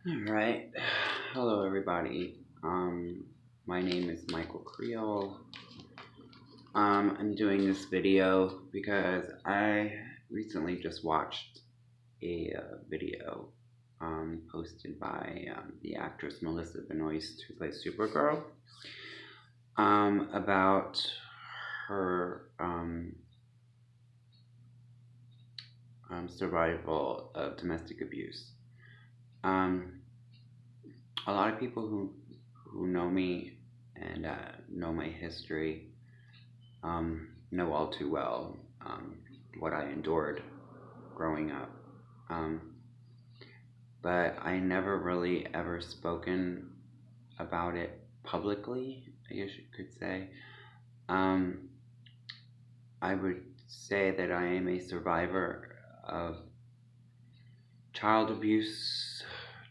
All right. Hello, everybody. My name is Michael Creel. I'm doing this video because I recently just watched a video posted by the actress Melissa Benoist, who plays Supergirl, about her survival of domestic abuse. Um, a lot of people who know me and know my history know all too well what I endured growing up. Um, but I never really ever spoken about it publicly, I guess you could say. Um, I would say that I am a survivor of child abuse,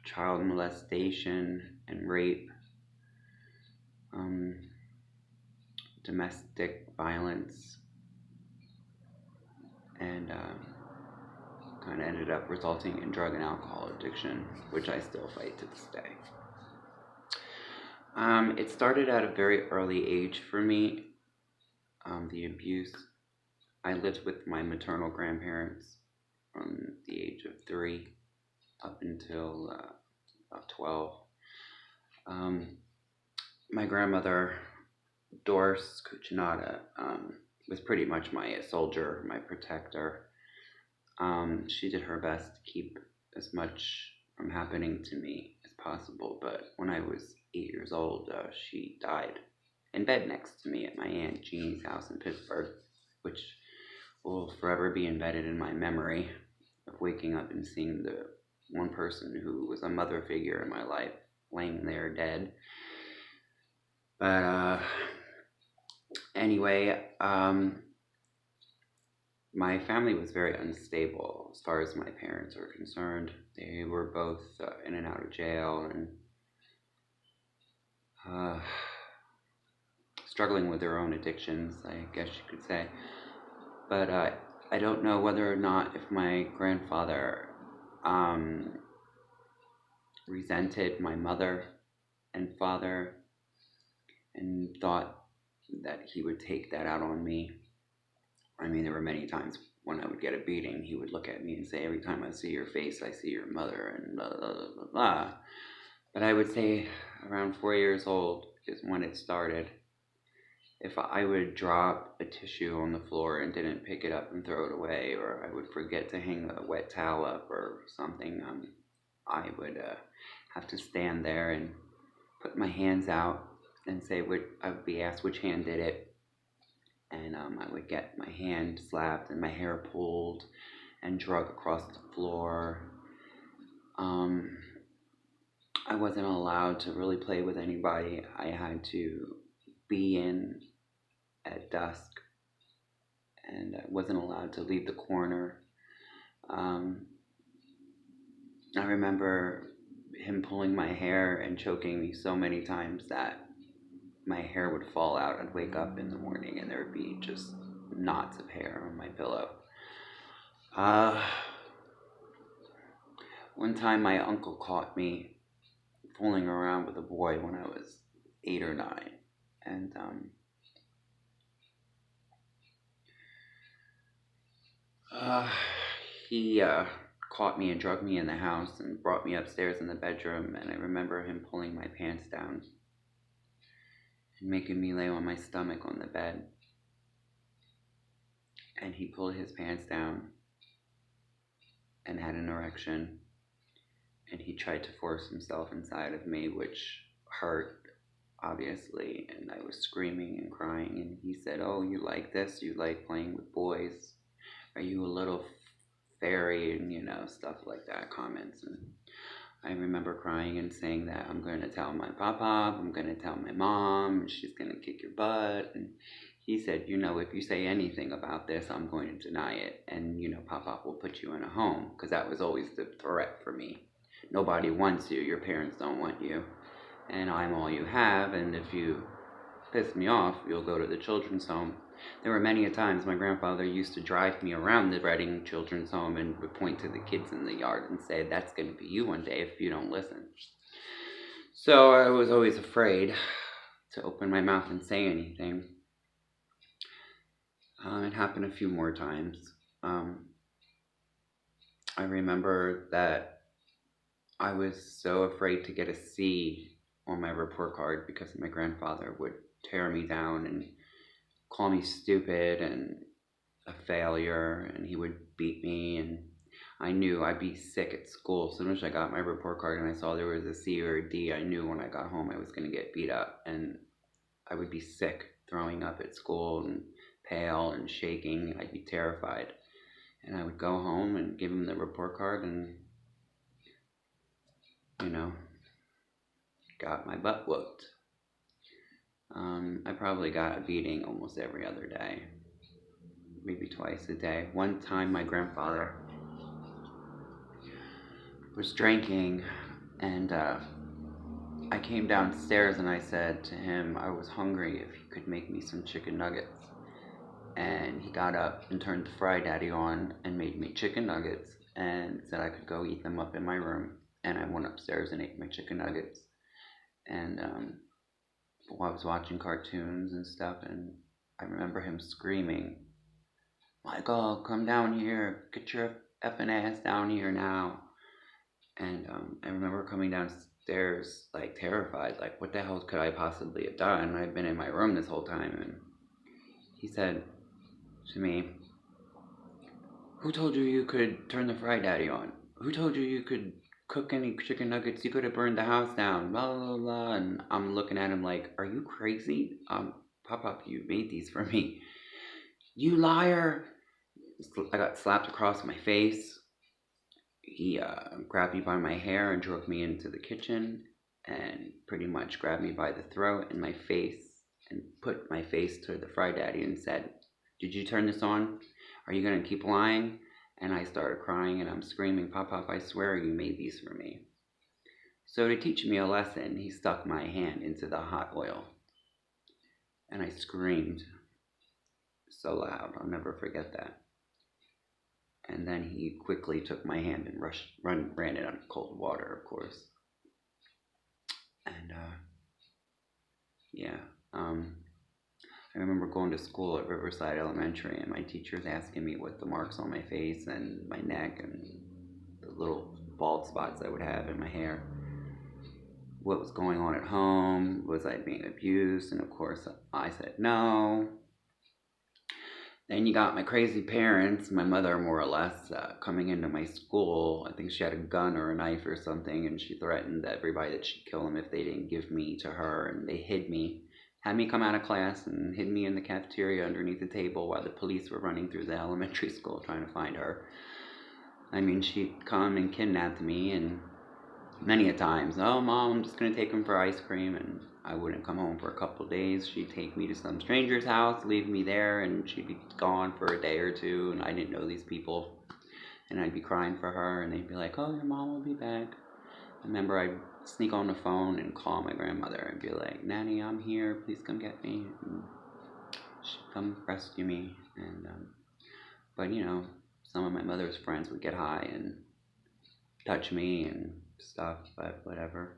child molestation, and rape, um, domestic violence, and kind of ended up resulting in drug and alcohol addiction, which I still fight to this day. It started at a very early age for me, the abuse. I lived with my maternal grandparents from the age of 3 up until about 12. Um, my grandmother, Doris Cucinotta, was pretty much my soldier, my protector. She did her best to keep as much from happening to me as possible, but when I was 8 years old, she died in bed next to me at my Aunt Jeannie's house in Pittsburgh, which will forever be embedded in my memory of waking up and seeing the one person who was a mother figure in my life laying there dead. But anyway, my family was very unstable as far as my parents were concerned. They were both in and out of jail and uh, struggling with their own addictions, I guess you could say. But I don't know whether or not if my grandfather resented my mother and father and thought that he would take that out on me. I mean, there were many times when I would get a beating, he would look at me and say, "Every time I see your face, I see your mother," and blah, blah, blah, blah, blah. But I would say around 4 years old is when it started. If I would drop a tissue on the floor and didn't pick it up and throw it away, or I would forget to hang a wet towel up or something, I would have to stand there and put my hands out and say, I would be asked which hand did it, and I would get my hand slapped and my hair pulled and drug across the floor. Um, I wasn't allowed to really play with anybody. I had to be in at dusk, and I wasn't allowed to leave the corner. Um, I remember him pulling my hair and choking me so many times that my hair would fall out. I'd wake up in the morning and there would be just knots of hair on my pillow. Uh, One time my uncle caught me fooling around with a boy when I was 8 or 9, and uh, he caught me and drugged me in the house and brought me upstairs in the bedroom, and I remember him pulling my pants down and making me lay on my stomach on the bed, and he pulled his pants down and had an erection, and he tried to force himself inside of me, which hurt, obviously, and I was screaming and crying, and he said, "Oh, you like this? You like playing with boys? Are you a little fairy?" And, stuff like that, comments. And I remember crying and saying that I'm going to tell my papa, I'm going to tell my mom, and she's going to kick your butt. And he said, if you say anything about this, I'm going to deny it. And, papa will put you in a home, because that was always the threat for me. Nobody wants you. Your parents don't want you. And I'm all you have. And if you piss me off, you'll go to the children's home. There were many a times my grandfather used to drive me around the Reading Children's Home and would point to the kids in the yard and say, "That's going to be you one day if you don't listen." So I was always afraid to open my mouth and say anything. It happened a few more times. I remember that I was so afraid to get a C on my report card because my grandfather would tear me down and call me stupid and a failure, and he would beat me, and I knew I'd be sick at school. As soon as I got my report card and I saw there was a C or a D, I knew when I got home I was going to get beat up, and I would be sick, throwing up at school and pale and shaking. I'd be terrified. And I would go home and give him the report card and, got my butt whooped. I probably got a beating almost every other day, maybe twice a day. One time my grandfather was drinking, and I came downstairs and I said to him I was hungry, if he could make me some chicken nuggets. And he got up and turned the Fry Daddy on and made me chicken nuggets and said I could go eat them up in my room. And I went upstairs and ate my chicken nuggets. And I was watching cartoons and stuff, and I remember him screaming, "Michael, come down here, get your effing ass down here now." And I remember coming downstairs like terrified, like what the hell could I possibly have done? I've been in my room this whole time. And he said to me, "Who told you you could turn the Fry Daddy on? Who told you you could cook any chicken nuggets? You could have burned the house down, blah, blah, blah." And I'm looking at him like, "Are you crazy? Pop, you made these for me. You liar." I got slapped across my face. He grabbed me by my hair and drove me into the kitchen and pretty much grabbed me by the throat and my face and put my face to the Fry Daddy and said, "Did you turn this on? Are you going to keep lying?" And I started crying and I'm screaming, "Pop, I swear you made these for me." So to teach me a lesson, he stuck my hand into the hot oil. And I screamed so loud. I'll never forget that. And then he quickly took my hand and ran it under cold water, of course. And I remember going to school at Riverside Elementary, and my teachers asking me what the marks on my face and my neck and the little bald spots I would have in my hair, what was going on at home, was I being abused? And of course I said no. Then you got my crazy parents, my mother more or less, coming into my school. I think she had a gun or a knife or something, and she threatened everybody that she'd kill them if they didn't give me to her, and they hid me. Had me come out of class and hid me in the cafeteria underneath the table while the police were running through the elementary school trying to find her. I mean, she'd come and kidnapped me, and many a times, "Oh, Mom, I'm just going to take him for ice cream," and I wouldn't come home for a couple of days. She'd take me to some stranger's house, leave me there, and she'd be gone for a day or two, and I didn't know these people. And I'd be crying for her, and they'd be like, "Oh, your mom will be back." I remember I'd sneak on the phone and call my grandmother and be like, "Nanny, I'm here, please come get me." And she'd come rescue me. And but some of my mother's friends would get high and touch me and stuff, but whatever.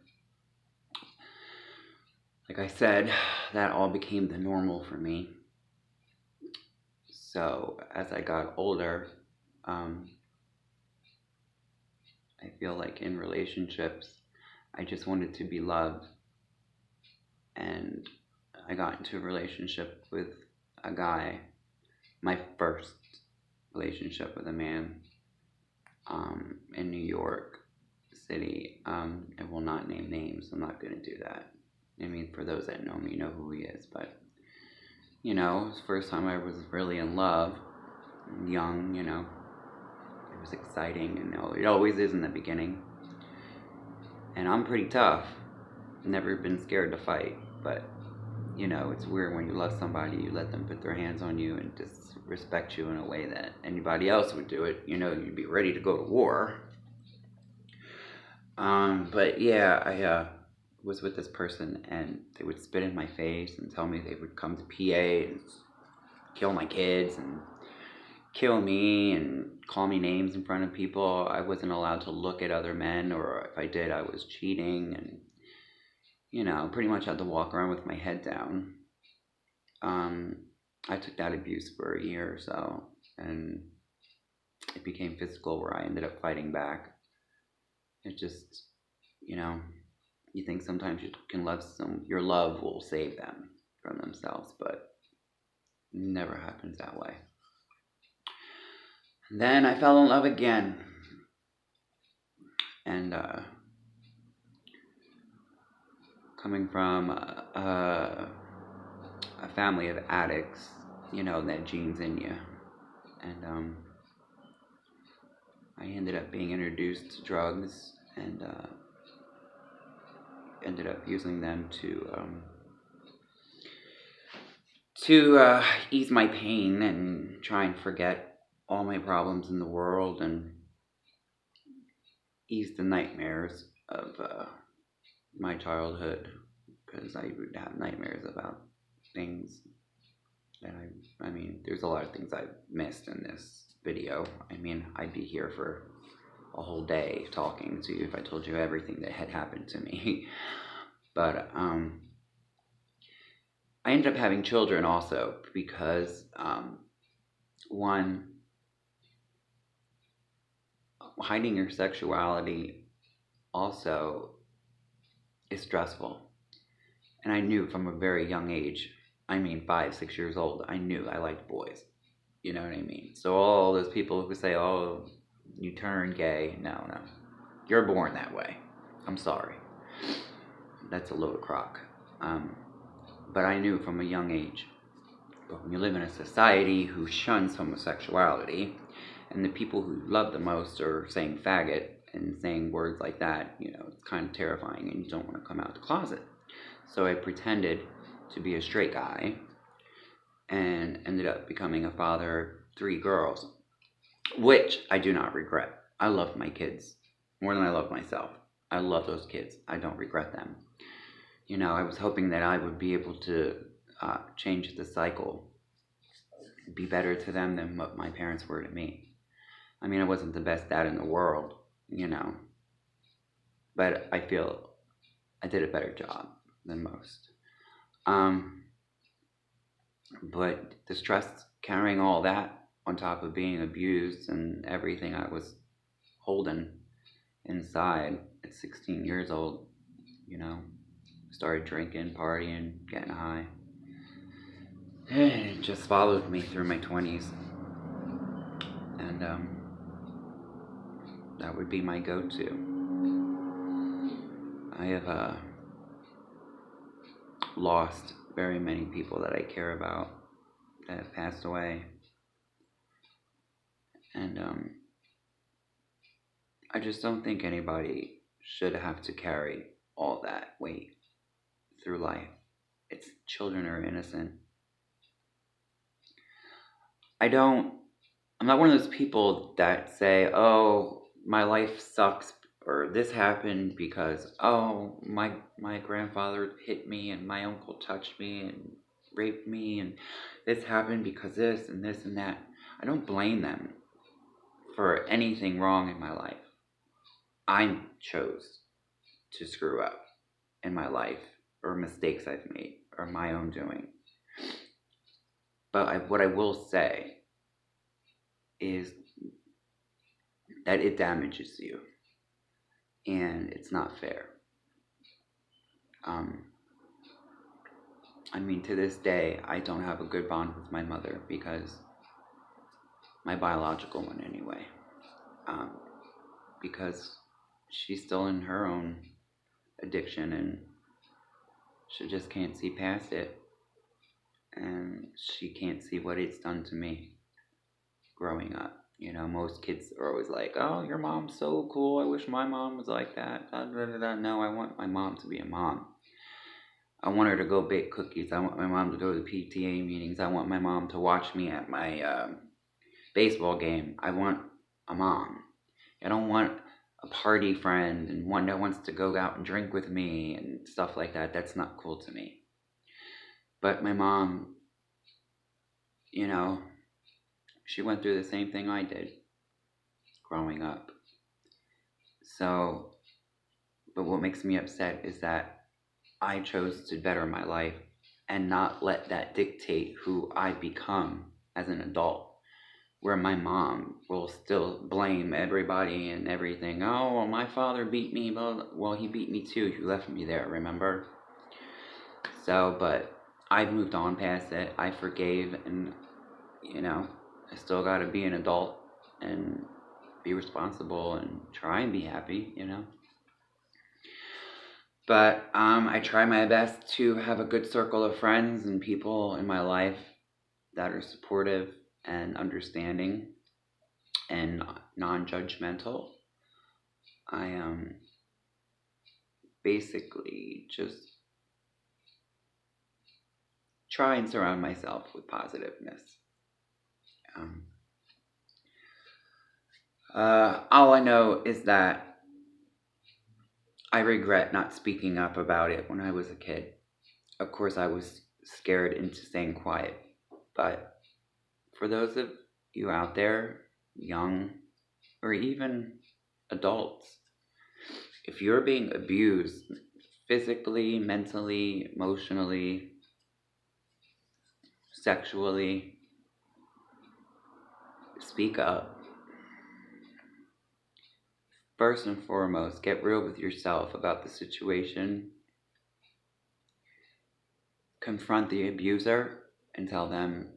Like I said, that all became the normal for me. So as I got older, I feel like in relationships, I just wanted to be loved. And I got into a relationship with a guy, my first relationship with a man, in New York City. I will not name names. I'm not going to do that. I mean, for those that know me, know who he is. But, it was the first time I was really in love. Young, it was exciting. It always is in the beginning. And I'm pretty tough. Never been scared to fight. But, it's weird when you love somebody, you let them put their hands on you and disrespect you in a way that anybody else would do it. You'd be ready to go to war. But yeah, I was with this person, and they would spit in my face and tell me they would come to PA and kill my kids and kill me and call me names in front of people. I wasn't allowed to look at other men, or if I did, I was cheating, and pretty much had to walk around with my head down. I took that abuse for a year or so, and it became physical where I ended up fighting back. It just, you think sometimes you can love your love will save them from themselves, but it never happens that way. And then I fell in love again, and coming from a family of addicts, that gene's in you, and I ended up being introduced to drugs, and ended up using them to ease my pain and try and forget all my problems in the world and ease the nightmares of my childhood, because I would have nightmares about things that I mean, there's a lot of things I've missed in this video. I mean, I'd be here for a whole day talking to you if I told you everything that had happened to me. But I ended up having children also because one, hiding your sexuality also is stressful. And I knew from a very young age, 5, 6 years old, I knew I liked boys. You know what I mean? So all those people who say, oh, you turn gay, no. You're born that way. I'm sorry. That's a load of crock. But I knew from a young age. But when you live in a society who shuns homosexuality, and the people who love the most are saying faggot and saying words like that, it's kind of terrifying, and you don't want to come out the closet. So I pretended to be a straight guy and ended up becoming a father of 3 girls, which I do not regret. I love my kids more than I love myself. I love those kids. I don't regret them. I was hoping that I would be able to change the cycle, be better to them than what my parents were to me. I wasn't the best dad in the world, but I feel I did a better job than most. But the stress, carrying all that on top of being abused and everything I was holding inside at 16 years old, started drinking, partying, getting high. And it just followed me through my 20s. And that would be my go-to. I have lost very many people that I care about that have passed away. And I just don't think anybody should have to carry all that weight through life. Children are innocent. I'm not one of those people that say, oh, my life sucks, or this happened because, oh, my grandfather hit me, and my uncle touched me and raped me, and this happened because this and this and that. I don't blame them for anything wrong in my life. I chose to screw up in my life, or mistakes I've made, or my own doing. But what I will say is that it damages you, and it's not fair. To this day, I don't have a good bond with my mother, because my biological one anyway, because she's still in her own addiction, and she just can't see past it, and she can't see what it's done to me growing up. Most kids are always like, oh, your mom's so cool, I wish my mom was like that. No, I want my mom to be a mom. I want her to go bake cookies. I want my mom to go to the PTA meetings. I want my mom to watch me at my baseball game. I want a mom. I don't want a party friend and one that wants to go out and drink with me and stuff like that. That's not cool to me. But my mom, you know, she went through the same thing I did growing up. So, but what makes me upset is that I chose to better my life and not let that dictate who I become as an adult. Where my mom will still blame everybody and everything. Oh, well, my father beat me. Well, he beat me too. You left me there, remember? So, but I've moved on past it. I forgave, and I still got to be an adult and be responsible and try and be happy. But I try my best to have a good circle of friends and people in my life that are supportive and understanding and non-judgmental. I basically just try and surround myself with positiveness. Um, all I know is that I regret not speaking up about it when I was a kid. Of course, I was scared into staying quiet. But for those of you out there, young or even adults, if you're being abused physically, mentally, emotionally, sexually, speak up. First and foremost, get real with yourself about the situation. Confront the abuser and tell them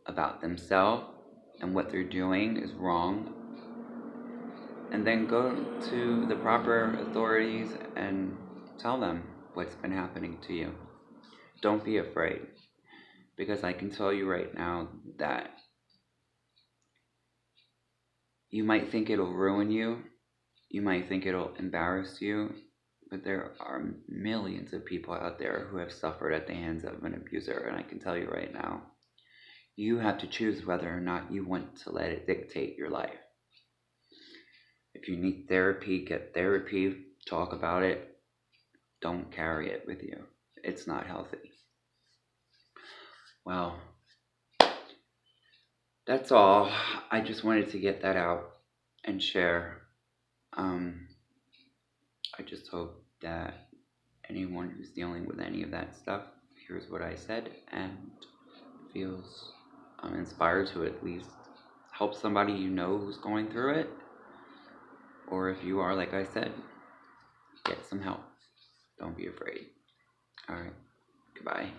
about themselves and what they're doing is wrong. And then go to the proper authorities and tell them what's been happening to you. Don't be afraid, because I can tell you right now that you might think it'll ruin you, you might think it'll embarrass you, but there are millions of people out there who have suffered at the hands of an abuser, and I can tell you right now, you have to choose whether or not you want to let it dictate your life. If you need therapy, get therapy, talk about it, don't carry it with you. It's not healthy. Well, that's all. I just wanted to get that out and share. I just hope that anyone who's dealing with any of that stuff hears what I said and feels inspired to at least help somebody you know who's going through it. Or if you are, like I said, get some help. Don't be afraid. All right. Goodbye.